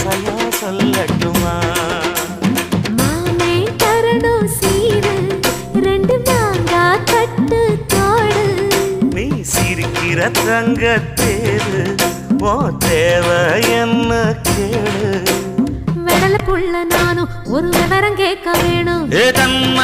ஆசையா சொல்லட்டுமா? மாமே தரணும் சீரு, ரெண்டு மாங்கா கட்டு தோடு. நீ சிரிக்கிற தங்க தேரு, ஓ தேவை என்ன கேளு. வெடல புள்ள நானும் ஒரு விவரம் கேட்க வேணும். ஏ தன்ன